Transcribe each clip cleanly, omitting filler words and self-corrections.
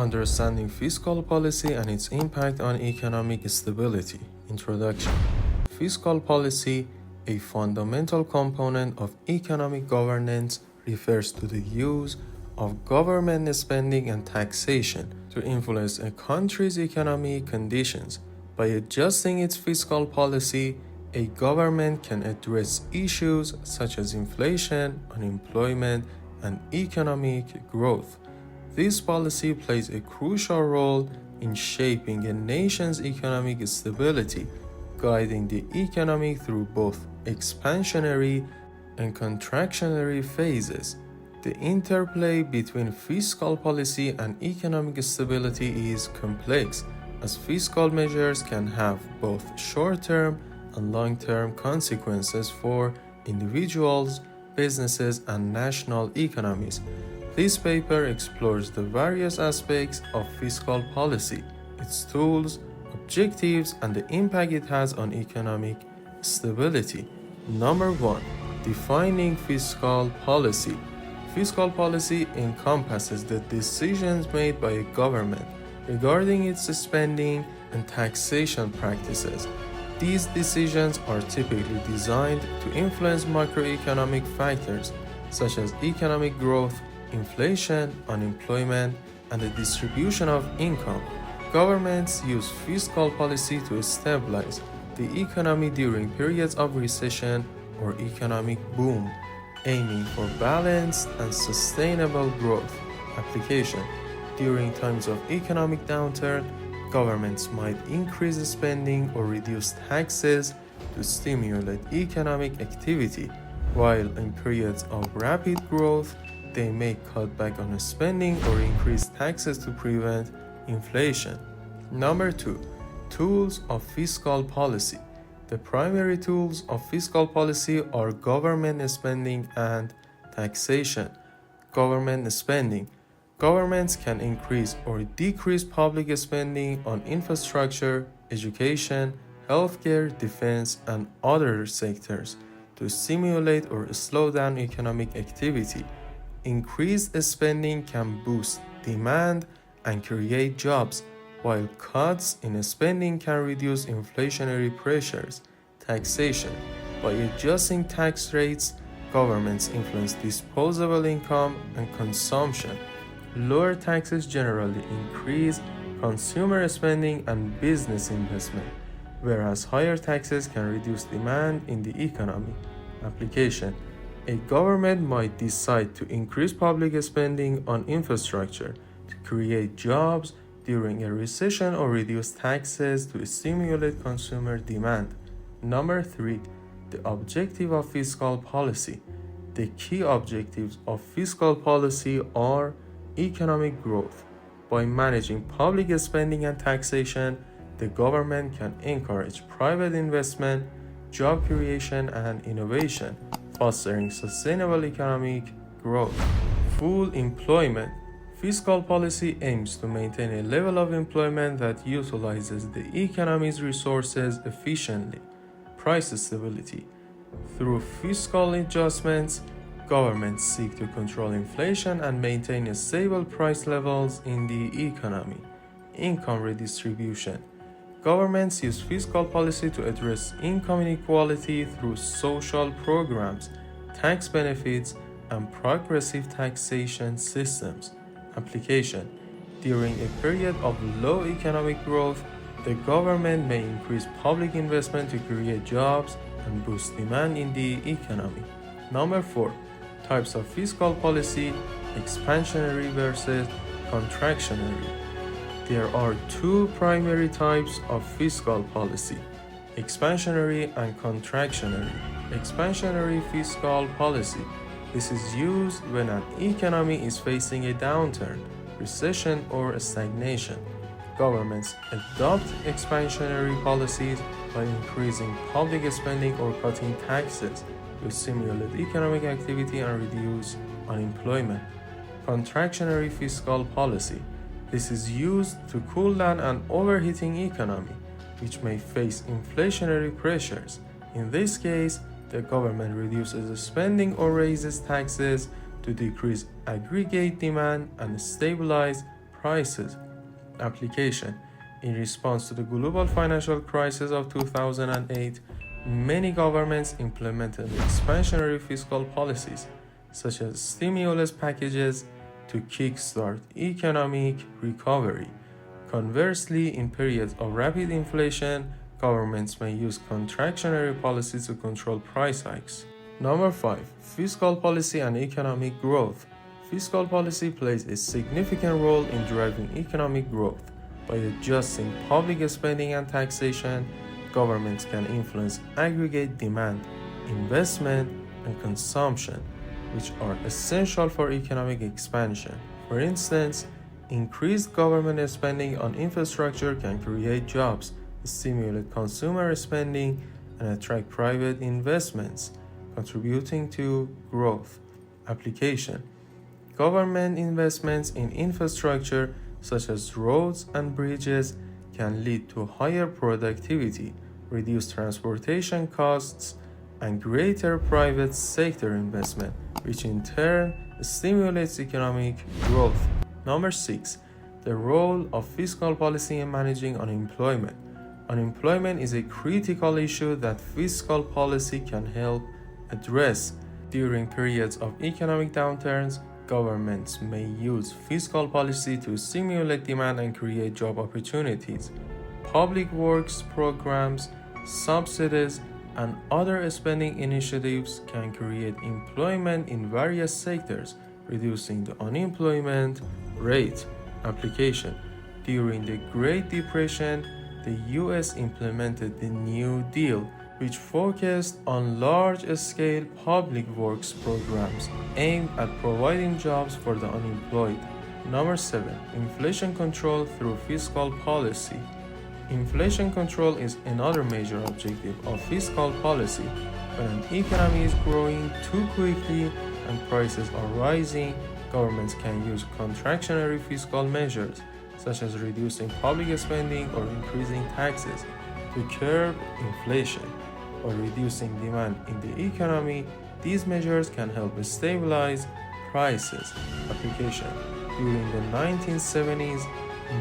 Understanding fiscal policy and its impact on economic stability. Introduction. Fiscal policy, a fundamental component of economic governance, refers to the use of government spending and taxation to influence a country's economic conditions. By adjusting its fiscal policy, a government can address issues such as inflation, unemployment, and economic growth. This policy plays a crucial role in shaping a nation's economic stability, guiding the economy through both expansionary and contractionary phases. The interplay between fiscal policy and economic stability is complex, as fiscal measures can have both short-term and long-term consequences for individuals, businesses, and national economies. This paper explores the various aspects of fiscal policy, its tools, objectives, and the impact it has on economic stability. Number 1. Defining fiscal policy. Fiscal policy encompasses the decisions made by a government regarding its spending and taxation practices. These decisions are typically designed to influence macroeconomic factors such as economic growth, inflation, unemployment, and the distribution of income. Governments use fiscal policy to stabilize the economy during periods of recession or economic boom, aiming for balanced and sustainable growth. Application. During times of economic downturn, governments might increase spending or reduce taxes to stimulate economic activity, while in periods of rapid growth, they may cut back on spending or increase taxes to prevent inflation. Number 2. Tools of fiscal policy. The primary tools of fiscal policy are government spending and taxation. Government spending. Governments can increase or decrease public spending on infrastructure, education, healthcare, defense, and other sectors to stimulate or slow down economic activity. Increased spending can boost demand and create jobs, while cuts in spending can reduce inflationary pressures. Taxation. By adjusting tax rates, governments influence disposable income and consumption. Lower taxes generally increase consumer spending and business investment, whereas higher taxes can reduce demand in the economy. Application. A government might decide to increase public spending on infrastructure to create jobs during a recession or reduce taxes to stimulate consumer demand. Number 3. The objective of fiscal policy. The key objectives of fiscal policy are economic growth. By managing public spending and taxation, the government can encourage private investment, job creation, and innovation, fostering sustainable economic growth. Full employment. Fiscal policy aims to maintain a level of employment that utilizes the economy's resources efficiently. Price stability. Through fiscal adjustments, governments seek to control inflation and maintain stable price levels in the economy. Income redistribution. Governments use fiscal policy to address income inequality through social programs, tax benefits, and progressive taxation systems. Application. During a period of low economic growth, the government may increase public investment to create jobs and boost demand in the economy. Number 4. Types of fiscal policy: expansionary versus contractionary. There are two primary types of fiscal policy: expansionary and contractionary. Expansionary fiscal policy. This is used when an economy is facing a downturn, recession, or stagnation. Governments adopt expansionary policies by increasing public spending or cutting taxes to stimulate economic activity and reduce unemployment. Contractionary fiscal policy. This is used to cool down an overheating economy, which may face inflationary pressures. In this case, the government reduces spending or raises taxes to decrease aggregate demand and stabilize prices. Application. In response to the global financial crisis of 2008, many governments implemented expansionary fiscal policies, such as stimulus packages, to kickstart economic recovery. Conversely, in periods of rapid inflation, governments may use contractionary policies to control price hikes. Number 5. Fiscal policy and economic growth. Fiscal policy plays a significant role in driving economic growth. By adjusting public spending and taxation, governments can influence aggregate demand, investment, and consumption, which are essential for economic expansion. For instance, increased government spending on infrastructure can create jobs, stimulate consumer spending, and attract private investments, contributing to growth. Application. Government investments in infrastructure such as roads and bridges can lead to higher productivity, reduced transportation costs, and greater private sector investment, which in turn stimulates economic growth. Number 6. The role of fiscal policy in managing unemployment. Unemployment is a critical issue that fiscal policy can help address. During periods of economic downturns, governments may use fiscal policy to stimulate demand and create job opportunities. Public works programs, subsidies, and other spending initiatives can create employment in various sectors, reducing the unemployment rate. Application. During the Great Depression, the U.S. implemented the New Deal, which focused on large-scale public works programs aimed at providing jobs for the unemployed. Number 7. Inflation control through fiscal policy. Inflation control is another major objective of fiscal policy. When an economy is growing too quickly and prices are rising, governments can use contractionary fiscal measures, such as reducing public spending or increasing taxes, to curb inflation. By reducing demand in the economy, these measures can help stabilize prices. Application. During the 1970s,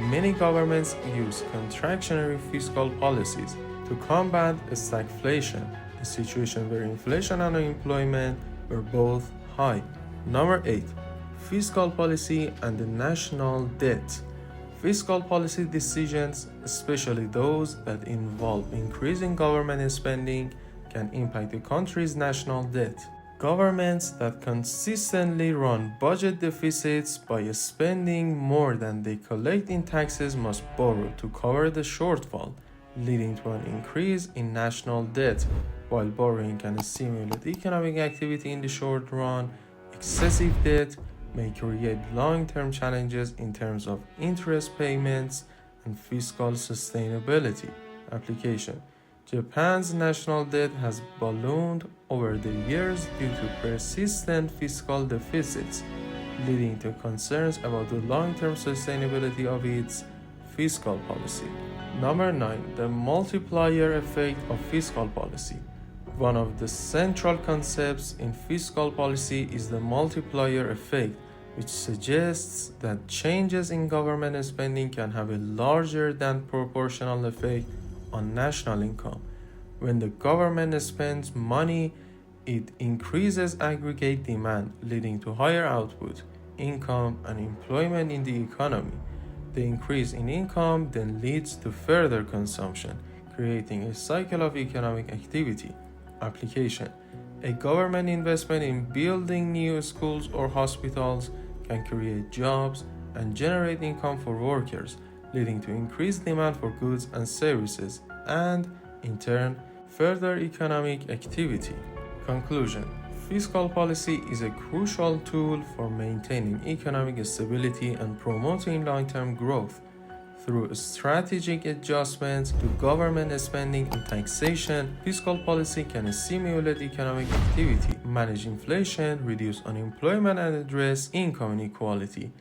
many governments used contractionary fiscal policies to combat stagflation, a situation where inflation and unemployment were both high. Number 8. Fiscal policy and the national debt. Fiscal policy decisions, especially those that involve increasing government spending, can impact the country's national debt. Governments that consistently run budget deficits by spending more than they collect in taxes must borrow to cover the shortfall, leading to an increase in national debt. While borrowing can stimulate economic activity in the short run, excessive debt may create long-term challenges in terms of interest payments and fiscal sustainability. Application. Japan's national debt has ballooned over the years due to persistent fiscal deficits, leading to concerns about the long-term sustainability of its fiscal policy. Number 9. The multiplier effect of fiscal policy. One of the central concepts in fiscal policy is the multiplier effect, which suggests that changes in government spending can have a larger than proportional effect on national income. When the government spends money, it increases aggregate demand, leading to higher output, income, and employment in the economy. The increase in income then leads to further consumption, creating a cycle of economic activity. Application. A government investment in building new schools or hospitals can create jobs and generate income for workers, leading to increased demand for goods and services, and, in turn, further economic activity. Conclusion. Fiscal policy is a crucial tool for maintaining economic stability and promoting long-term growth. Through strategic adjustments to government spending and taxation, fiscal policy can stimulate economic activity, manage inflation, reduce unemployment, and address income inequality.